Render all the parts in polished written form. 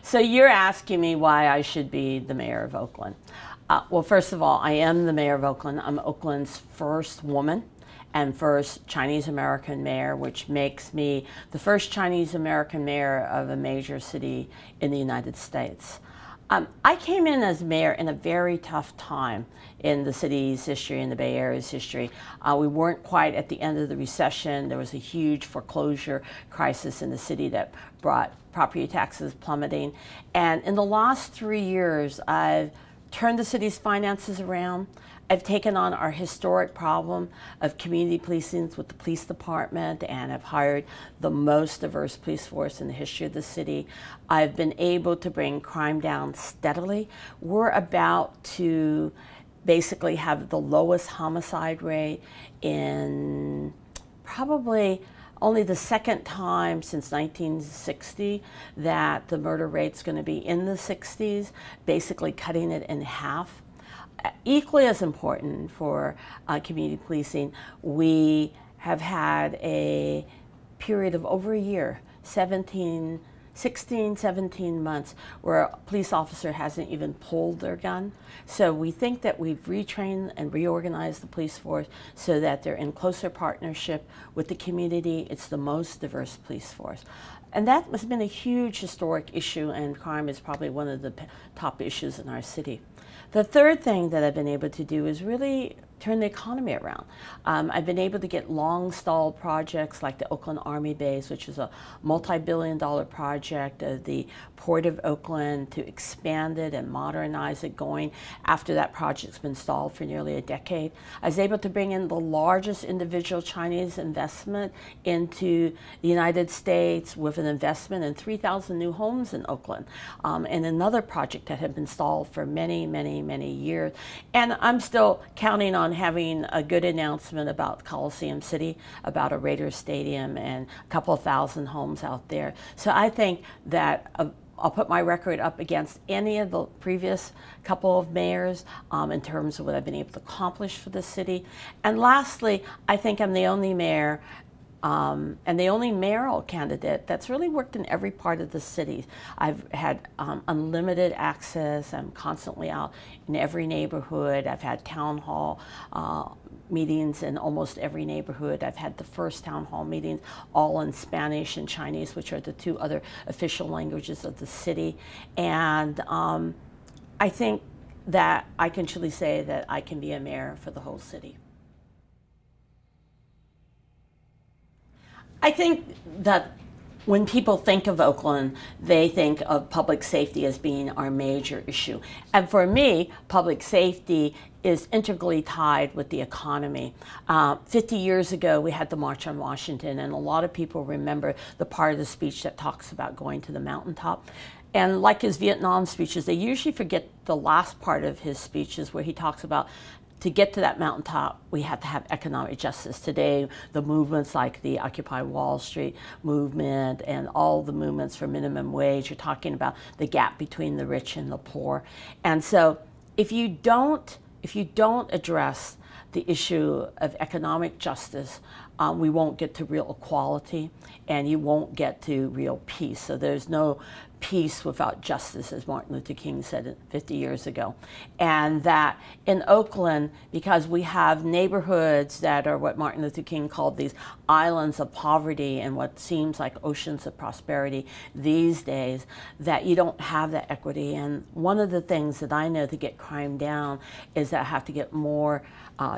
So you're asking me why I should be the mayor of Oakland. Well, first of all, I am the mayor of Oakland. I'm Oakland's first woman and first Chinese American mayor, which makes me the first Chinese American mayor of a major city in the United States. I came in as mayor in a very tough time in the city's history, in the Bay Area's history. We weren't quite at the end of the recession. There was a huge foreclosure crisis in the city that brought property taxes plummeting. And in the last 3 years, I've turned the city's finances around. I've taken on our historic problem of community policing with the police department, and I've hired the most diverse police force in the history of the city. I've been able to bring crime down steadily. We're about to basically have the lowest homicide rate in probably only the second time since 1960 that the murder rate's going to be in the 60s, basically cutting it in half. Equally as important for community policing, we have had a period of over a year, 16, 17 months, where a police officer hasn't even pulled their gun. So we think that we've retrained and reorganized the police force so that they're in closer partnership with the community. It's the most diverse police force. And that has been a huge historic issue, and crime is probably one of the top issues in our city. The third thing that I've been able to do is really turn the economy around. I've been able to get long-stalled projects like the Oakland Army Base, which is a multi-billion-dollar project of the Port of Oakland, to expand it and modernize it going after that project's been stalled for nearly a decade. I was able to bring in the largest individual Chinese investment into the United States with an investment in 3,000 new homes in Oakland, and another project that had been stalled for many, many, many years. And I'm still counting on having a good announcement about Coliseum City, about a Raiders stadium and a couple of thousand homes out there. So I think that I'll put my record up against any of the previous couple of mayors in terms of what I've been able to accomplish for the city. And lastly, I think I'm the only mayor and the only mayoral candidate that's really worked in every part of the city. I've had unlimited access. I'm constantly out in every neighborhood. I've had town hall meetings in almost every neighborhood. I've had the first town hall meetings all in Spanish and Chinese, which are the two other official languages of the city. And I think that I can truly say that I can be a mayor for the whole city. I think that when people think of Oakland, they think of public safety as being our major issue. And for me, public safety is integrally tied with the economy. 50 years ago, we had the March on Washington, and a lot of people remember the part of the speech that talks about going to the mountaintop. And like his Vietnam speeches, they usually forget the last part of his speeches where he talks about to get to that mountaintop, we have to have economic justice. Today, the movements like the Occupy Wall Street movement and all the movements for minimum wage are talking about the gap between the rich and the poor. And so if you don't address the issue of economic justice, we won't get to real equality, and you won't get to real peace. So there's no peace without justice, as Martin Luther King said 50 years ago. And that in Oakland, because we have neighborhoods that are what Martin Luther King called these islands of poverty and what seems like oceans of prosperity these days, that you don't have that equity. And one of the things that I know to get crime down is that I have to get more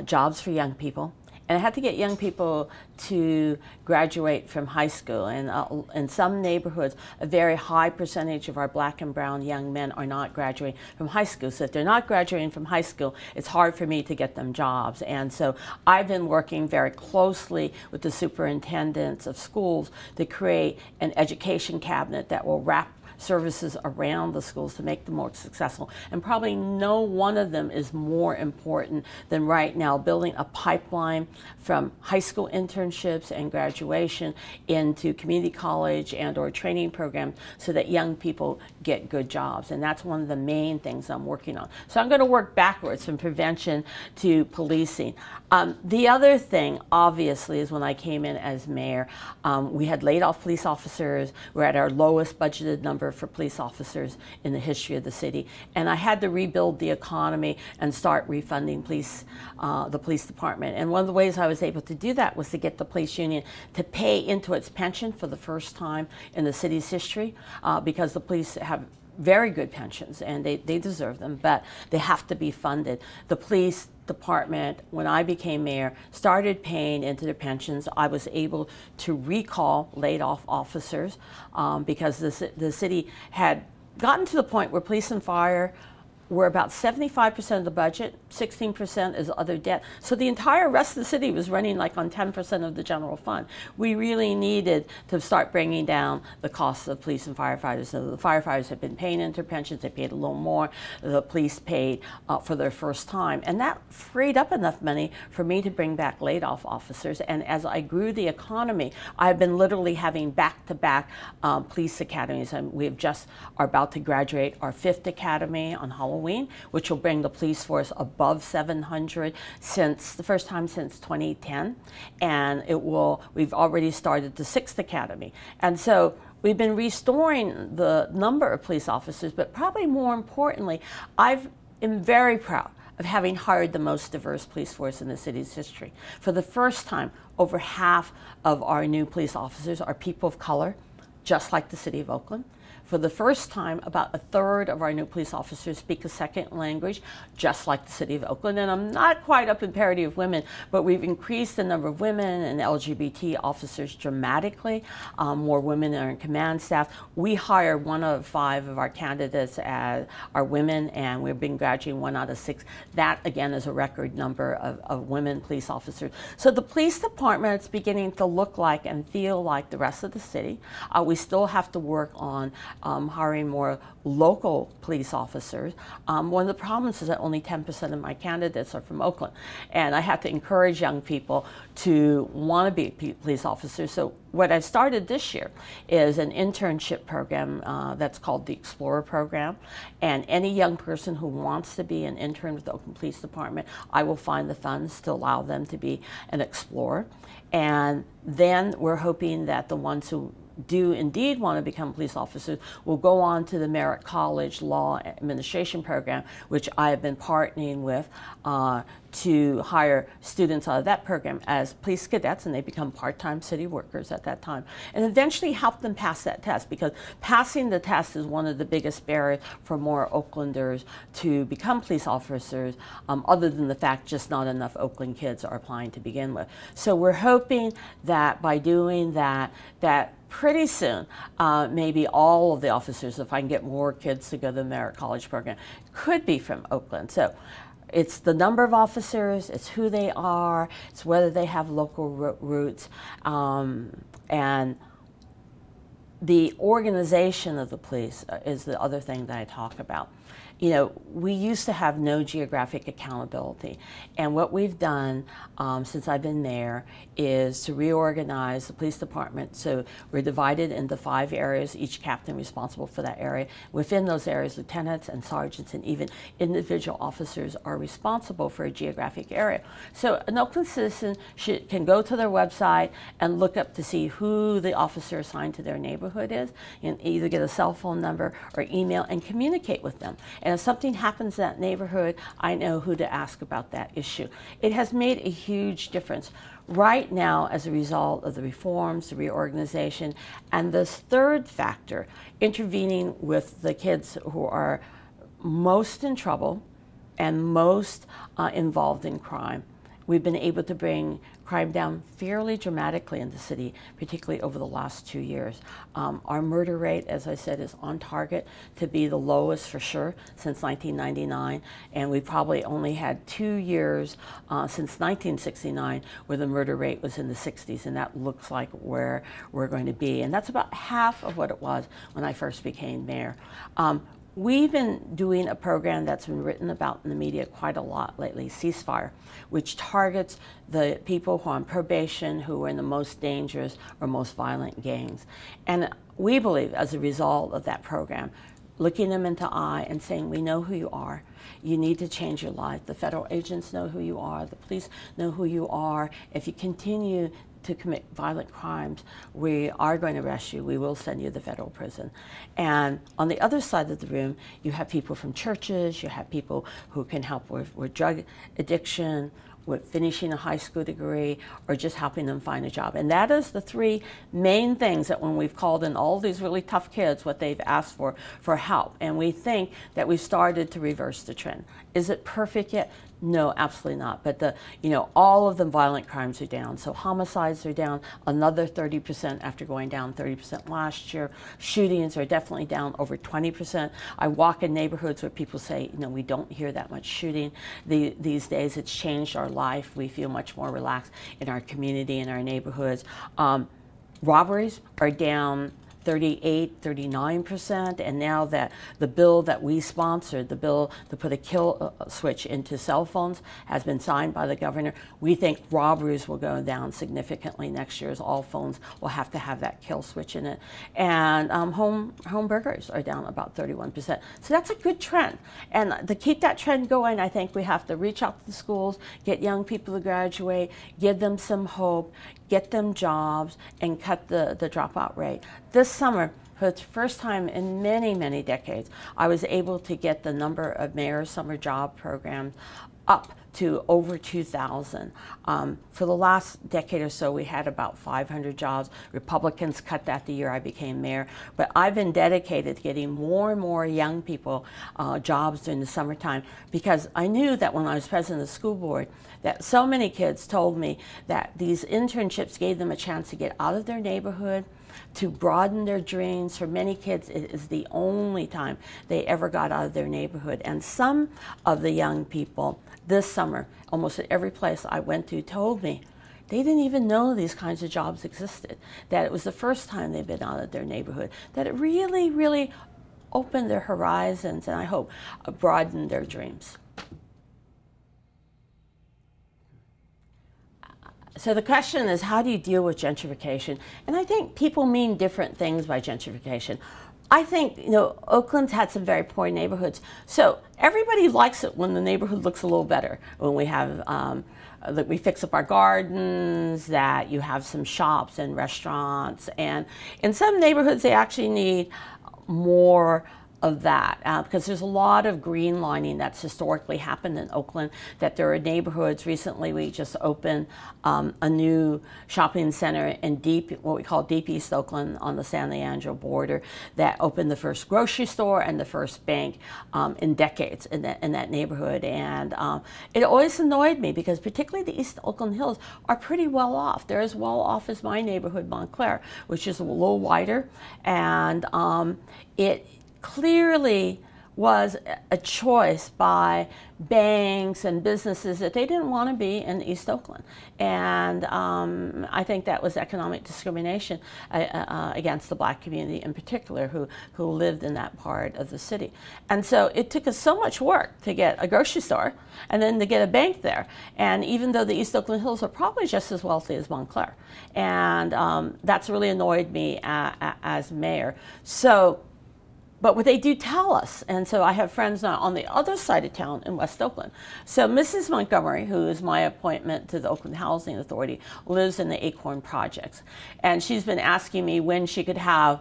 jobs for young people. And I have to get young people to graduate from high school. And in some neighborhoods, a very high percentage of our black and brown young men are not graduating from high school. So if they're not graduating from high school, it's hard for me to get them jobs. And so I've been working very closely with the superintendents of schools to create an education cabinet that will services around the schools to make them more successful. And probably no one of them is more important than right now building a pipeline from high school internships and graduation into community college and or training programs so that young people get good jobs. And that's one of the main things I'm working on. So I'm going to work backwards from prevention to policing. The other thing, obviously, is when I came in as mayor, we had laid off police officers. We're at our lowest budgeted number for police officers in the history of the city. And I had to rebuild the economy and start refunding the police department. And one of the ways I was able to do that was to get the police union to pay into its pension for the first time in the city's history, because the police have very good pensions and they deserve them, but they have to be funded. The police department, when I became mayor, started paying into their pensions. I was able to recall laid off officers because the city had gotten to the point where police and fire were about 75% of the budget, 16% is other debt. So the entire rest of the city was running like on 10% of the general fund. We really needed to start bringing down the costs of police and firefighters. So the firefighters had been paying into pensions, they paid a little more. The police paid for their first time. And that freed up enough money for me to bring back laid off officers. And as I grew the economy, I've been literally having back-to-back police academies. And we just are about to graduate our 5th academy on Halloween, which will bring the police force above 700 since the first time since 2010, and we've already started the 6th academy. And so we've been restoring the number of police officers, but probably more importantly, I am very proud of having hired the most diverse police force in the city's history. For the first time, over half of our new police officers are people of color, just like the city of Oakland. For the first time, about 1/3 of our new police officers speak a second language, just like the city of Oakland. And I'm not quite up in parity of women, but we've increased the number of women and LGBT officers dramatically. More women are in command staff. We hire 1 out of 5 of our candidates as are women, and we've been graduating 1 out of 6. That, again, is a record number of women police officers. So the police department is beginning to look like and feel like the rest of the city. We still have to work on hiring more local police officers. One of the problems is that only 10% of my candidates are from Oakland, and I have to encourage young people to want to be police officers. So what I started this year is an internship program that's called the Explorer Program, and any young person who wants to be an intern with the Oakland Police Department, I will find the funds to allow them to be an explorer. And then we're hoping that the ones who do indeed want to become police officers will go on to the Mayoral College Law Administration Program, which I have been partnering with to hire students out of that program as police cadets, and they become part-time city workers at that time, and eventually help them pass that test, because passing the test is one of the biggest barriers for more Oaklanders to become police officers, other than the fact just not enough Oakland kids are applying to begin with. So we're hoping that by doing that pretty soon, maybe all of the officers, if I can get more kids to go to the Mayoral College program, could be from Oakland. So it's the number of officers, it's who they are, it's whether they have local roots, and the organization of the police is the other thing that I talk about. You know, we used to have no geographic accountability, and what we've done since I've been mayor is to reorganize the police department. So we're divided into 5 areas, each captain responsible for that area. Within those areas, lieutenants and sergeants and even individual officers are responsible for a geographic area. So an Oakland citizen can go to their website and look up to see who the officer assigned to their neighborhood is, and either get a cell phone number or email and communicate with them. And if something happens in that neighborhood, I know who to ask about that issue. It has made a huge difference. Right now, as a result of the reforms, the reorganization, and this third factor, intervening with the kids who are most in trouble and most involved in crime, we've been able to bring crime down fairly dramatically in the city, particularly over the last 2 years. Our murder rate, as I said, is on target to be the lowest for sure since 1999, and we probably only had 2 years since 1969 where the murder rate was in the 60s, and that looks like where we're going to be. And that's about half of what it was when I first became mayor. We've been doing a program that's been written about in the media quite a lot lately, Ceasefire, which targets the people who are on probation, who are in the most dangerous or most violent gangs. And we believe, as a result of that program, looking them into the eye and saying, we know who you are. You need to change your life. The federal agents know who you are. The police know who you are. If you continue to commit violent crimes, we are going to arrest you. We will send you to the federal prison. And on the other side of the room, you have people from churches, you have people who can help with drug addiction, with finishing a high school degree, or just helping them find a job. And that is the three main things that when we've called in all these really tough kids, what they've asked for help. And we think that we've started to reverse the trend. Is it perfect yet? No, absolutely not. But all of the violent crimes are down. So homicides are down another 30% after going down 30% last year. Shootings are definitely down over 20%. I walk in neighborhoods where people say, we don't hear that much shooting these days. It's changed our life. We feel much more relaxed in our community, in our neighborhoods. Robberies are down 38, 39%, and now that the bill that we sponsored, the bill to put a kill switch into cell phones, has been signed by the governor, we think robberies will go down significantly next year, as all phones will have to have that kill switch in it. And home burglaries are down about 31%. So that's a good trend. And to keep that trend going, I think we have to reach out to the schools, get young people to graduate, give them some hope, get them jobs, and cut the dropout rate. This summer, for the first time in many, many decades, I was able to get the number of mayor's summer job programs up to over 2,000. For the last decade or so, we had about 500 jobs. Republicans cut that the year I became mayor. But I've been dedicated to getting more and more young people jobs during the summertime, because I knew that when I was president of the school board, that so many kids told me that these internships gave them a chance to get out of their neighborhood, to broaden their dreams. For many kids, it is the only time they ever got out of their neighborhood. And some of the young people this summer, almost at every place I went to, told me they didn't even know these kinds of jobs existed, that it was the first time they'd been out of their neighborhood, that it really, really opened their horizons, and I hope broadened their dreams. So the question is, how do you deal with gentrification? And I think people mean different things by gentrification. I think, Oakland's had some very poor neighborhoods. So everybody likes it when the neighborhood looks a little better, when we have, that we fix up our gardens, that you have some shops and restaurants. And in some neighborhoods, they actually need more of that, because there's a lot of green lining that's historically happened in Oakland, that there are neighborhoods. Recently, we just opened a new shopping center in what we call Deep East Oakland on the San Leandro border, that opened the first grocery store and the first bank in decades in that neighborhood. And it always annoyed me, because particularly the East Oakland Hills are pretty well off. They're as well off as my neighborhood, Montclair, which is a little wider, and it clearly was a choice by banks and businesses that they didn't want to be in East Oakland. And I think that was economic discrimination against the black community in particular, who lived in that part of the city. And so it took us so much work to get a grocery store and then to get a bank there. And even though the East Oakland Hills are probably just as wealthy as Montclair. And that's really annoyed me as mayor. But what they do tell us, and so I have friends now on the other side of town in West Oakland. So Mrs. Montgomery, who is my appointment to the Oakland Housing Authority, lives in the Acorn Projects. And she's been asking me when she could have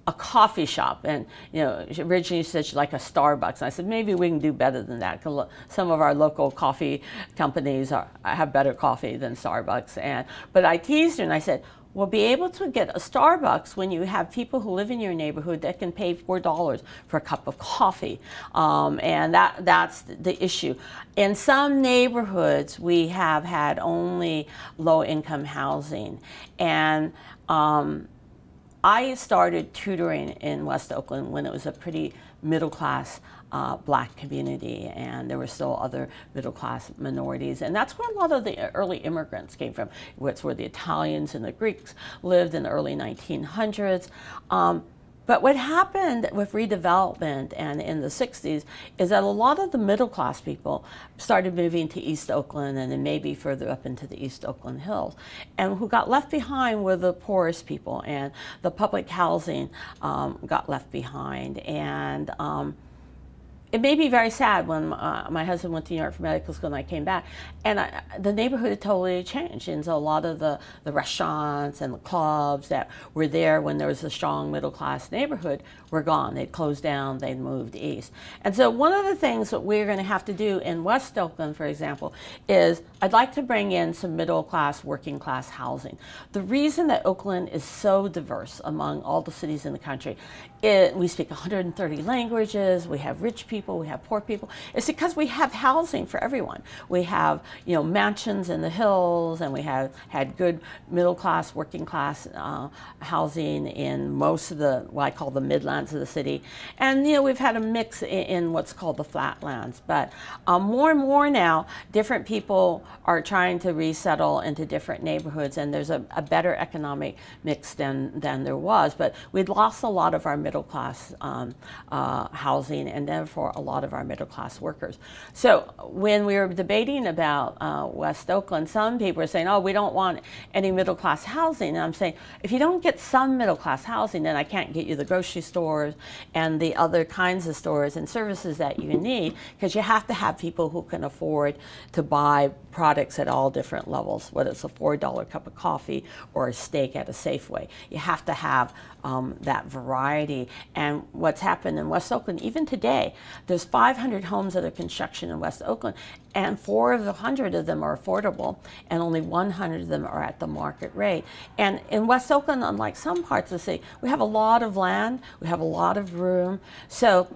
a coffee shop. And originally she said she'd like a Starbucks. And I said, maybe we can do better than that, because some of our local coffee companies have better coffee than Starbucks. But I teased her and I said, will be able to get a Starbucks when you have people who live in your neighborhood that can pay $4 for a cup of coffee. And that's the issue. In some neighborhoods, we have had only low-income housing. And I started tutoring in West Oakland when it was a pretty middle-class black community, and there were still other middle-class minorities, and that's where a lot of the early immigrants came from. It's where the Italians and the Greeks lived in the early 1900s. But what happened with redevelopment and in the 60s is that a lot of the middle-class people started moving to East Oakland and then maybe further up into the East Oakland Hills. And who got left behind were the poorest people, and the public housing got left behind. And it made me very sad when my husband went to New York for medical school and I came back, and the neighborhood had totally changed. And so a lot of the restaurants and the clubs that were there when there was a strong middle-class neighborhood were gone. They'd closed down, they'd moved east. And so one of the things that we're going to have to do in West Oakland, for example, is I'd like to bring in some middle-class, working-class housing. The reason that Oakland is so diverse among all the cities in the country, we speak 130 languages, we have rich people, we have poor people. It's because we have housing for everyone. We have, mansions in the hills, and we have had good middle class, working class housing in most of the, what I call the midlands of the city. And, we've had a mix in what's called the flatlands. But more and more now, different people are trying to resettle into different neighborhoods, and there's a better economic mix than there was. But we'd lost a lot of our middle class housing, and therefore a lot of our middle class workers. So when we were debating about West Oakland, some people were saying, oh, we don't want any middle class housing. And I'm saying, if you don't get some middle class housing, then I can't get you the grocery stores and the other kinds of stores and services that you need, because you have to have people who can afford to buy products at all different levels, whether it's a $4 cup of coffee or a steak at a Safeway. You have to have that variety. And what's happened in West Oakland, even today, there's 500 homes that are construction in West Oakland, and 400 of them are affordable, and only 100 of them are at the market rate. And in West Oakland, unlike some parts of the city, we have a lot of land, we have a lot of room. So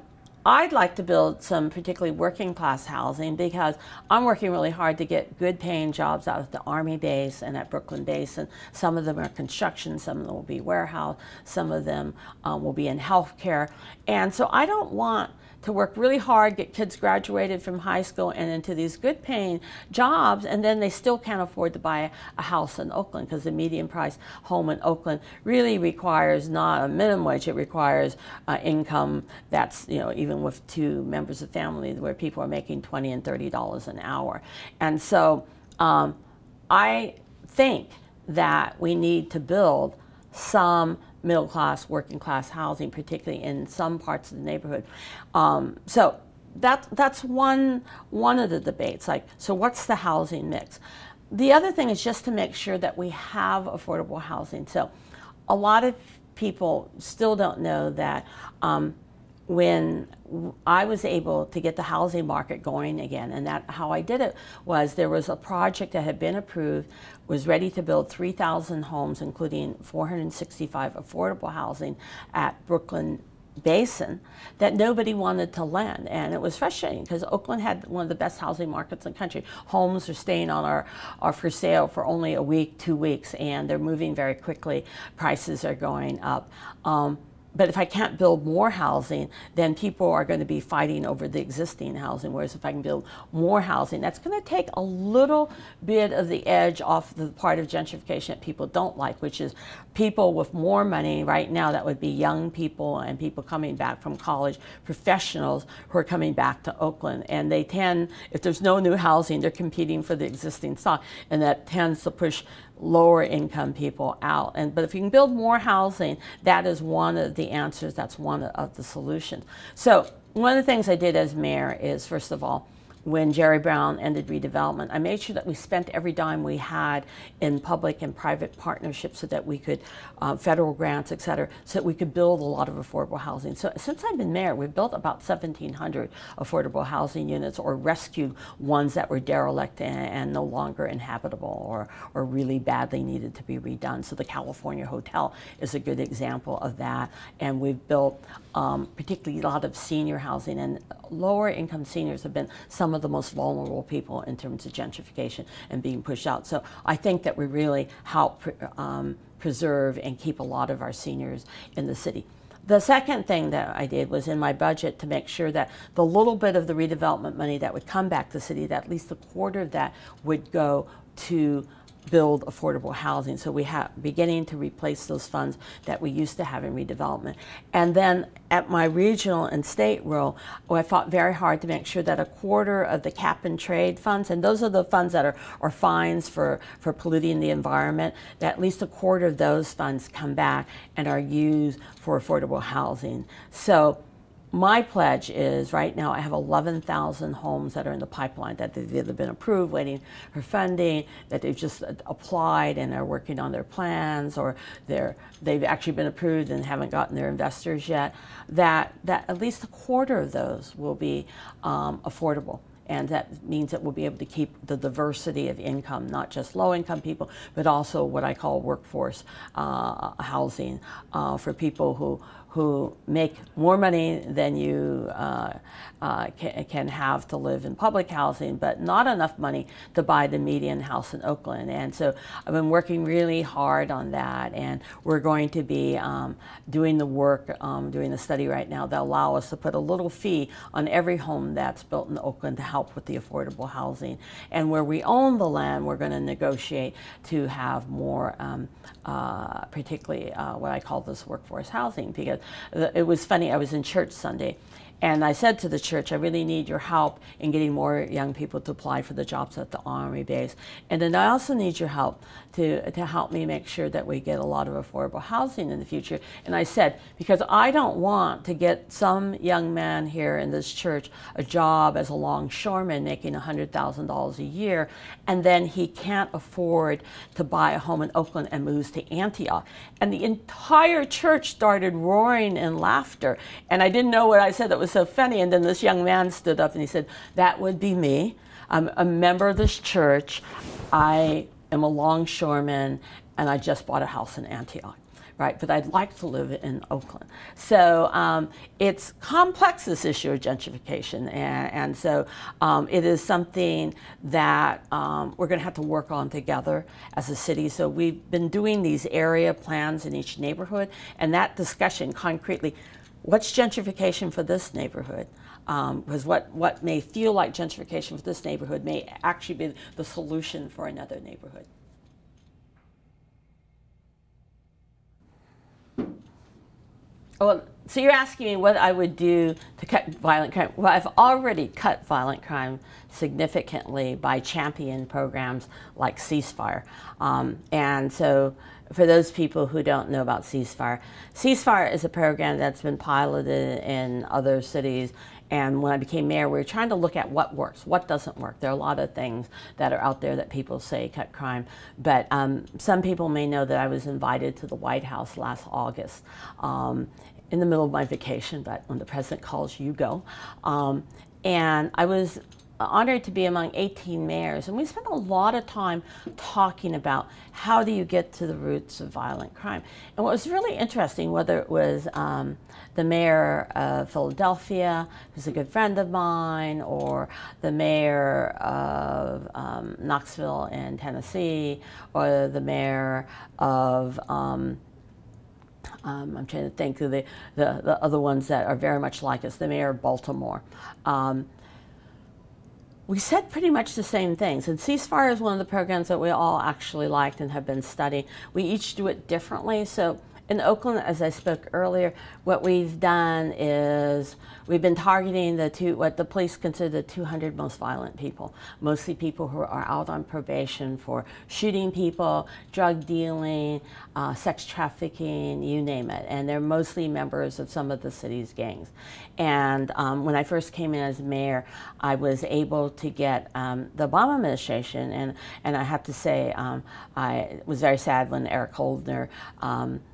I'd like to build some particularly working class housing, because I'm working really hard to get good paying jobs out at the Army base and at Brooklyn base. And some of them are construction, some of them will be warehouse, some of them will be in healthcare. And so I don't want to work really hard, get kids graduated from high school and into these good paying jobs, and then they still can't afford to buy a house in Oakland, because the median price home in Oakland really requires not a minimum wage, it requires income that's, even with two members of family, where people are making $20 and $30 an hour. And so I think that we need to build some middle class, working class housing, particularly in some parts of the neighborhood. So that's one of the debates. So what's the housing mix? The other thing is just to make sure that we have affordable housing. So a lot of people still don't know that when I was able to get the housing market going again, and how I did it was there was a project that had been approved, was ready to build 3,000 homes, including 465 affordable housing at Brooklyn Basin, that nobody wanted to lend. And it was frustrating, because Oakland had one of the best housing markets in the country. Homes are staying on our for sale for only a week, 2 weeks, and they're moving very quickly. Prices are going up. But if I can't build more housing, then people are going to be fighting over the existing housing. Whereas if I can build more housing, that's going to take a little bit of the edge off the part of gentrification that people don't like, which is people with more money right now. That would be young people and people coming back from college, professionals who are coming back to Oakland. And they tend, if there's no new housing, they're competing for the existing stock, and that tends to push lower income people out. But if you can build more housing, that is one of the answers, that's one of the solutions. So one of the things I did as mayor is, first of all, when Jerry Brown ended redevelopment, I made sure that we spent every dime we had in public and private partnerships so that we could, federal grants, et cetera, so that we could build a lot of affordable housing. So since I've been mayor, we've built about 1,700 affordable housing units, or rescued ones that were derelict and no longer inhabitable, or really badly needed to be redone. So the California Hotel is a good example of that. And we've built particularly a lot of senior housing, and lower income seniors have been some of the most vulnerable people in terms of gentrification and being pushed out. So I think that we really help preserve and keep a lot of our seniors in the city. The second thing that I did was in my budget to make sure that the little bit of the redevelopment money that would come back to the city, that at least a quarter of that would go to build affordable housing. So we have beginning to replace those funds that we used to have in redevelopment. And then at my regional and state role, I fought very hard to make sure that a quarter of the cap and trade funds, and those are the funds that are fines for polluting the environment, that at least a quarter of those funds come back and are used for affordable housing. So my pledge is, right now I have 11,000 homes that are in the pipeline, that they've either been approved, waiting for funding, that they've just applied and are working on their plans, or they've actually been approved and haven't gotten their investors yet, that at least a quarter of those will be affordable. And that means that we'll be able to keep the diversity of income, not just low-income people, but also what I call workforce housing for people who make more money than you can have to live in public housing, but not enough money to buy the median house in Oakland. And so I've been working really hard on that, and we're going to be doing the work, doing the study right now that allow us to put a little fee on every home that's built in Oakland to help with the affordable housing. And where we own the land, we're going to negotiate to have more, particularly what I call this workforce housing, because it was funny, I was in church Sunday, and I said to the church, I really need your help in getting more young people to apply for the jobs at the Army base. And then I also need your help to help me make sure that we get a lot of affordable housing in the future. And I said, because I don't want to get some young man here in this church a job as a longshoreman making $100,000 a year, and then he can't afford to buy a home in Oakland and moves to Antioch. And the entire church started roaring in laughter. And I didn't know what I said that was so funny. And then this young man stood up and he said, that would be me. I'm a member of this church. I am a longshoreman, and I just bought a house in Antioch, right? But I'd like to live in Oakland. So it's complex, this issue of gentrification. And so it is something that we're going to have to work on together as a city. So we've been doing these area plans in each neighborhood, and that discussion concretely, what's gentrification for this neighborhood? Because what may feel like gentrification for this neighborhood may actually be the solution for another neighborhood. Well, so you're asking me what I would do to cut violent crime. Well, I've already cut violent crime significantly by championing programs like Ceasefire. And so for those people who don't know about Ceasefire, Ceasefire is a program that's been piloted in other cities. And when I became mayor, we were trying to look at what works, what doesn't work. There are a lot of things that are out there that people say cut crime. But some people may know that I was invited to the White House last August in the middle of my vacation, but when the president calls, you go. And I was honored to be among 18 mayors, and we spent a lot of time talking about how do you get to the roots of violent crime. And what was really interesting, whether it was the mayor of Philadelphia, who's a good friend of mine, or the mayor of Knoxville in Tennessee, or the mayor of I'm trying to think of the other ones that are very much like us, the mayor of Baltimore. We said pretty much the same things, and Ceasefire is one of the programs that we all actually liked and have been studying. We each do it differently, so In Oakland, as I spoke earlier, what we've done is we've been targeting what the police consider the 200 most violent people, mostly people who are out on probation for shooting people, drug dealing, sex trafficking, you name it. And they're mostly members of some of the city's gangs. And when I first came in as mayor, I was able to get the Obama administration, and I have to say I was very sad when Eric Holder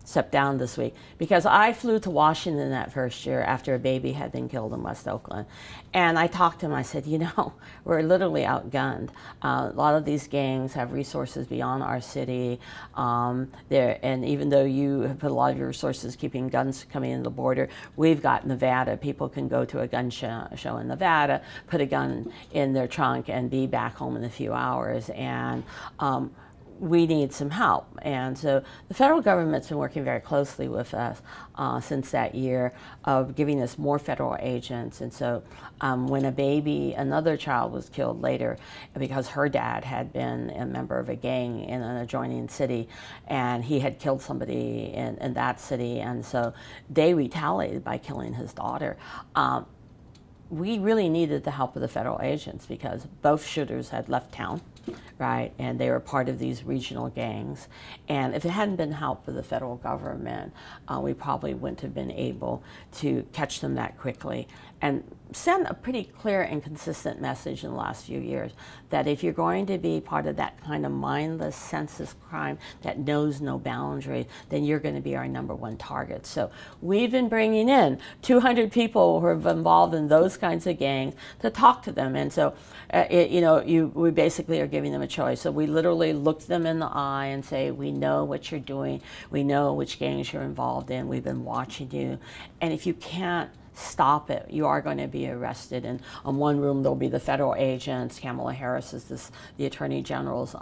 stepped down this week, because I flew to Washington that first year after a baby had been killed in West Oakland. And I talked to him, I said, you know, we're literally outgunned. A lot of these gangs have resources beyond our city. And even though you have put a lot of your resources keeping guns coming in the border, we've got Nevada. People can go to a gun show in Nevada, put a gun in their trunk, and be back home in a few hours. And we need some help. And so the federal government's been working very closely with us since that year of giving us more federal agents. And so when another child was killed later because her dad had been a member of a gang in an adjoining city, and he had killed somebody in that city, and so they retaliated by killing his daughter. We really needed the help of the federal agents because both shooters had left town, right? And they were part of these regional gangs. And if it hadn't been help of the federal government, we probably wouldn't have been able to catch them that quickly and send a pretty clear and consistent message in the last few years that if you're going to be part of that kind of mindless, senseless crime that knows no boundaries, then you're going to be our #1 target. So we've been bringing in 200 people who are involved in those kinds of gangs to talk to them. And so, we basically are giving them a choice. So we literally look them in the eye and say, we know what you're doing. We know which gangs you're involved in. We've been watching you. And if you can't stop it, you are going to be arrested. And on one room, there'll be the federal agents. Kamala Harris is the Attorney General's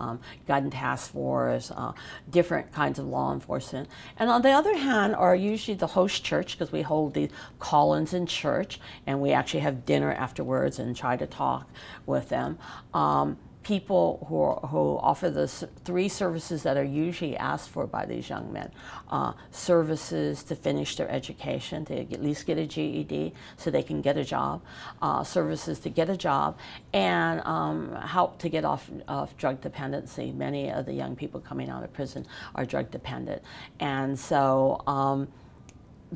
gun task force, different kinds of law enforcement. And on the other hand are usually the host church, because we hold these call-ins in church, and we actually have dinner afterwards and try to talk with them. People who offer the 3 services that are usually asked for by these young men. Services to finish their education, to at least get a GED so they can get a job. Services to get a job, and help to get off drug dependency. Many of the young people coming out of prison are drug dependent. And so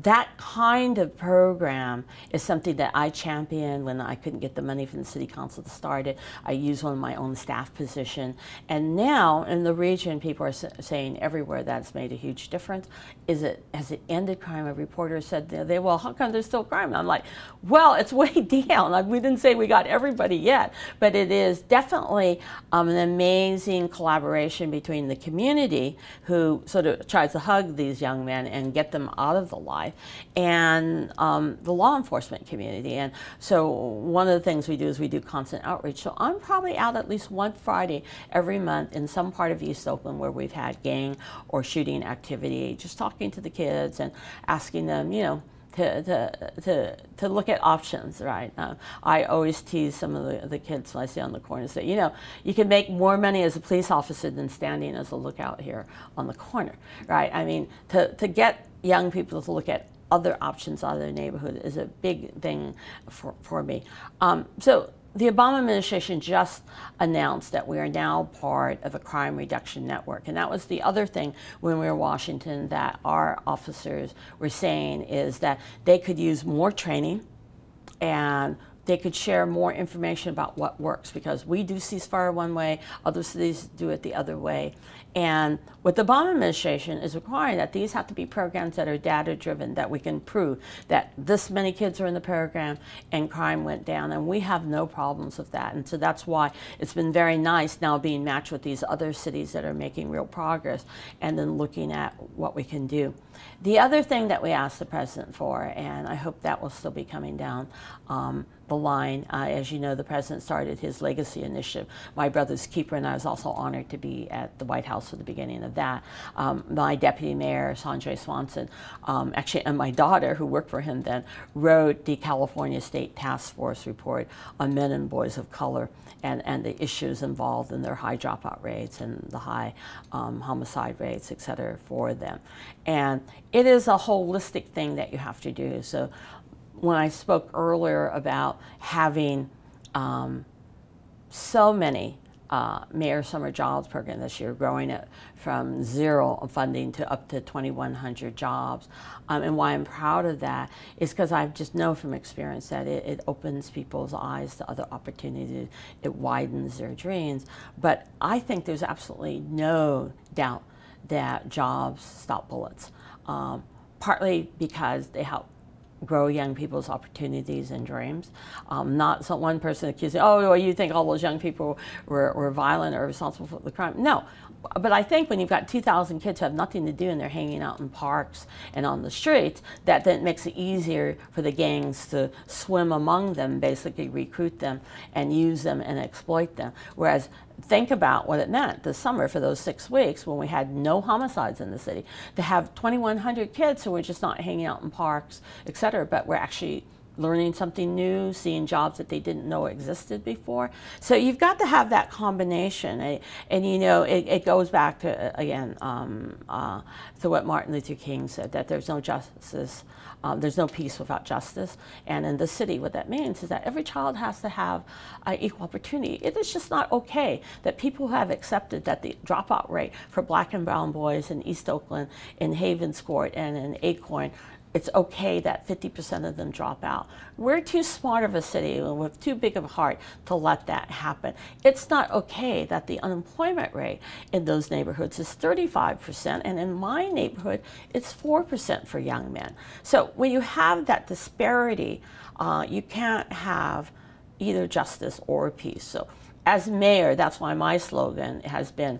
that kind of program is something that I championed when I couldn't get the money from the city council to start it. I used one of my own staff position. And now in the region, people are saying everywhere that's made a huge difference. Has it ended crime? A reporter said, well, how come there's still crime? And I'm like, well, it's way down. We didn't say we got everybody yet, but it is definitely an amazing collaboration between the community, who sort of tries to hug these young men and get them out of the life, and the law enforcement community. And so one of the things we do is we do constant outreach. So I'm probably out at least one Friday every month in some part of East Oakland where we've had gang or shooting activity, just talking to the kids and asking them, to look at options, right? I always tease some of the kids when I see on the corner, say, you can make more money as a police officer than standing as a lookout here on the corner, right? I mean, to get young people to look at other options out of their neighborhood is a big thing for me. So the Obama administration just announced that we are now part of a crime reduction network. And that was the other thing when we were in Washington that our officers were saying, is that they could use more training and they could share more information about what works, because we do ceasefire one way, other cities do it the other way. And what the Obama administration is requiring, that these have to be programs that are data-driven, that we can prove that this many kids are in the program and crime went down, and we have no problems with that. And so that's why it's been very nice now being matched with these other cities that are making real progress, and then looking at what we can do. The other thing that we asked the president for, and I hope that will still be coming down the line, as you know, the president started his legacy initiative, My Brother's Keeper, and I was also honored to be at the White House at the beginning of that. My deputy mayor, Sanjay Swanson, actually, and my daughter, who worked for him then, wrote the California State Task Force report on men and boys of color and the issues involved in their high dropout rates and the high homicide rates, et cetera, for them. And it is a holistic thing that you have to do. So when I spoke earlier about having so many Mayor Summer Jobs program this year, growing it from zero funding to up to 2,100 jobs. And why I'm proud of that is because I just know from experience that it opens people's eyes to other opportunities. It widens their dreams. But I think there's absolutely no doubt that jobs stop bullets, partly because they help grow young people's opportunities and dreams. Not some one person accusing, oh, well, you think all those young people were violent or responsible for the crime. No, but I think when you've got 2,000 kids who have nothing to do and they're hanging out in parks and on the streets, that then makes it easier for the gangs to swim among them, basically recruit them and use them and exploit them. Whereas think about what it meant this summer for those 6 weeks when we had no homicides in the city, to have 2,100 kids who were just not hanging out in parks, et cetera, but were actually learning something new, seeing jobs that they didn't know existed before. So you've got to have that combination. And you know, it goes back to, again, to what Martin Luther King said, that there's no justice, there's no peace without justice. And in the city, what that means is that every child has to have equal opportunity. It is just not okay that people have accepted that the dropout rate for black and brown boys in East Oakland, in Havens Court, and in Acorn, it's okay that 50% of them drop out. We're too smart of a city and with too big of a heart to let that happen. It's not okay that the unemployment rate in those neighborhoods is 35%, and in my neighborhood, it's 4% for young men. So when you have that disparity, you can't have either justice or peace. So as mayor, that's why my slogan has been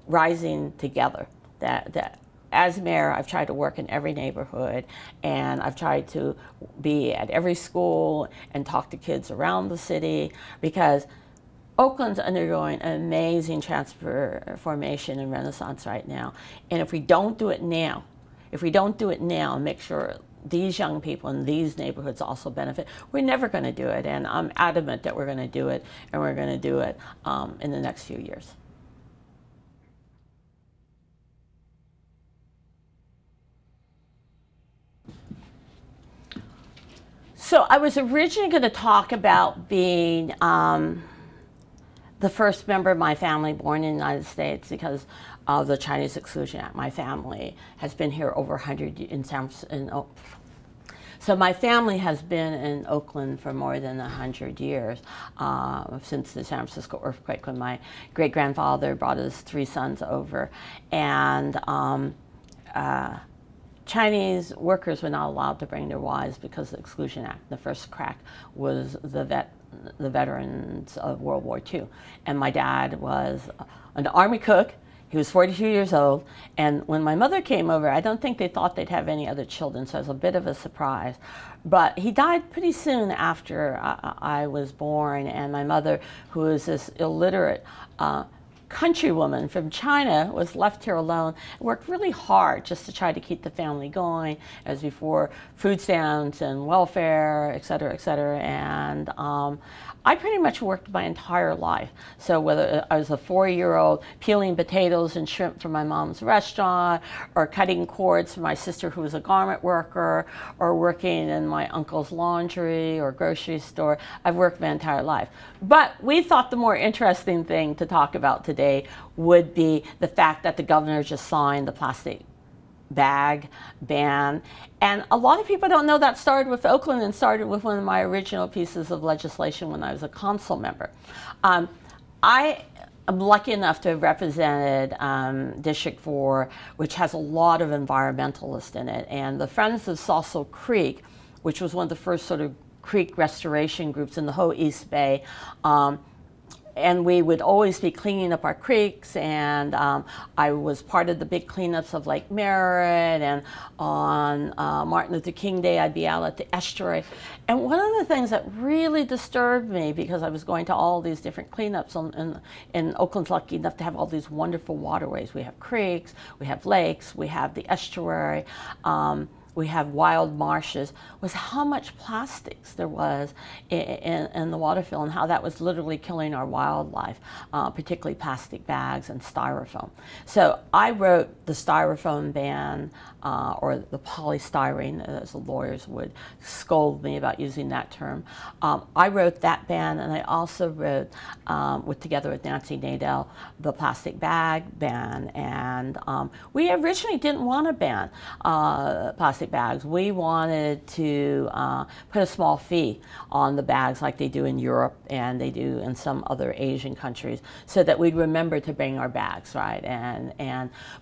rising together. That as mayor, I've tried to work in every neighborhood, and I've tried to be at every school and talk to kids around the city, because Oakland's undergoing an amazing transformation and renaissance right now. And if we don't do it now, and make sure these young people in these neighborhoods also benefit, we're never going to do it. And I'm adamant that we're going to do it, and we're going to do it in the next few years. So I was originally going to talk about being the first member of my family born in the United States because of the Chinese Exclusion Act. My family has been here over 100 in San Francisco. So my family has been in Oakland for more than 100 years, since the San Francisco earthquake, when my great-grandfather brought his 3 sons over. And Chinese workers were not allowed to bring their wives because of the Exclusion Act. The first crack was the veterans of World War II. And my dad was an Army cook. He was 42 years old. And when my mother came over, I don't think they thought they'd have any other children, so it was a bit of a surprise. But he died pretty soon after I was born. And my mother, who was this illiterate countrywoman from China, was left here alone, worked really hard just to try to keep the family going, as before food stamps and welfare, et cetera, et cetera. And I pretty much worked my entire life. So whether I was a 4-year-old peeling potatoes and shrimp from my mom's restaurant, or cutting cords for my sister who was a garment worker, or working in my uncle's laundry or grocery store, I've worked my entire life. But we thought the more interesting thing to talk about today would be the fact that the governor just signed the plastic bag ban. And a lot of people don't know that started with Oakland and started with one of my original pieces of legislation when I was a council member. I am lucky enough to have represented District 4, which has a lot of environmentalists in it. And the Friends of Sausalito Creek, which was one of the first sort of creek restoration groups in the whole East Bay, and we would always be cleaning up our creeks, and I was part of the big cleanups of Lake Merritt, and on Martin Luther King Day I'd be out at the estuary. And one of the things that really disturbed me, because I was going to all these different cleanups, and Oakland's lucky enough to have all these wonderful waterways. We have creeks, we have lakes, we have the estuary. we have wild marshes, was how much plastics there was in the water fill and how that was literally killing our wildlife, particularly plastic bags and styrofoam. So I wrote the styrofoam ban, or the polystyrene, as the lawyers would scold me about using that term. I wrote that ban, and I also wrote, together with Nancy Nadell, the plastic bag ban. And we originally didn't want to ban plastic bags. We wanted to put a small fee on the bags like they do in Europe and they do in some other Asian countries, so that we'd remember to bring our bags, right?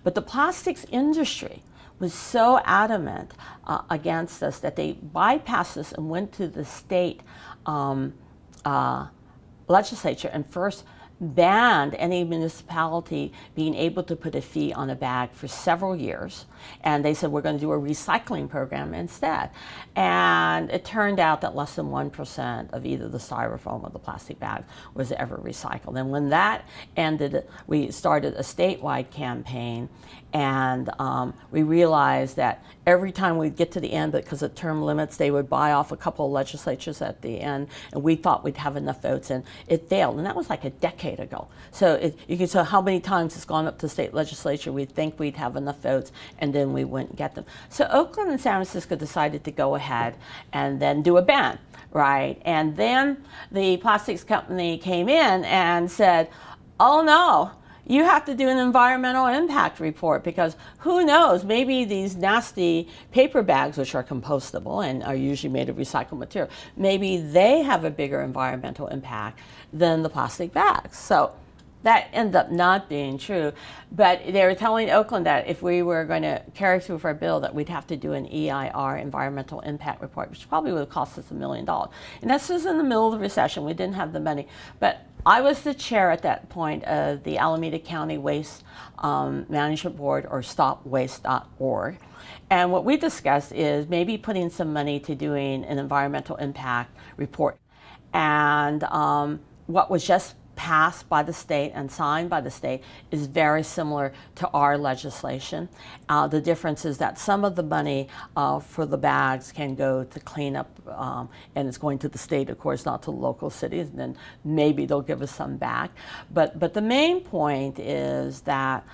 But the plastics industry was so adamant against us that they bypassed us and went to the state legislature and first banned any municipality being able to put a fee on a bag for several years. And they said, we're going to do a recycling program instead. And it turned out that less than 1% of either the styrofoam or the plastic bag was ever recycled. And when that ended, we started a statewide campaign. And we realized that every time we'd get to the end, because of term limits, they would buy off a couple of legislatures at the end, and we thought we'd have enough votes, and it failed. And that was like a decade ago. So you can tell how many times it's gone up to state legislature. We'd think we'd have enough votes, and then we wouldn't get them. So Oakland and San Francisco decided to go ahead and then do a ban, right? And then the plastics company came in and said, oh no, you have to do an environmental impact report, because who knows, maybe these nasty paper bags, which are compostable and are usually made of recycled material, maybe they have a bigger environmental impact than the plastic bags. So that ended up not being true. But they were telling Oakland that if we were going to carry through with our bill, that we'd have to do an EIR, environmental impact report, which probably would have cost us $1 million. And this was in the middle of the recession. We didn't have the money. But I was the chair at that point of the Alameda County Waste Management Board, or stopwaste.org. And what we discussed is maybe putting some money to doing an environmental impact report. And what was just passed by the state and signed by the state is very similar to our legislation. The difference is that some of the money for the bags can go to clean up, and it's going to the state, of course, not to local cities, and then maybe they'll give us some back. But the main point is that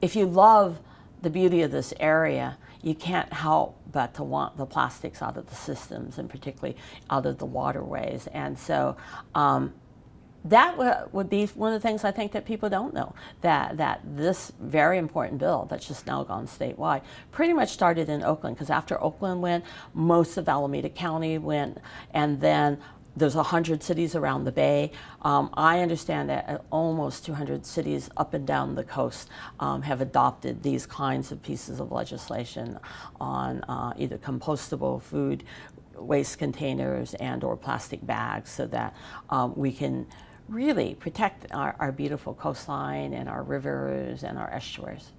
if you love the beauty of this area, you can't help but to want the plastics out of the systems, and particularly out of the waterways. And so that would be one of the things I think that people don't know, that this very important bill that's just now gone statewide pretty much started in Oakland, because after Oakland went, most of Alameda County went, and then there's 100 cities around the Bay. I understand that almost 200 cities up and down the coast have adopted these kinds of pieces of legislation on either compostable food waste containers and or plastic bags, so that we can really protect our beautiful coastline and our rivers and our estuaries.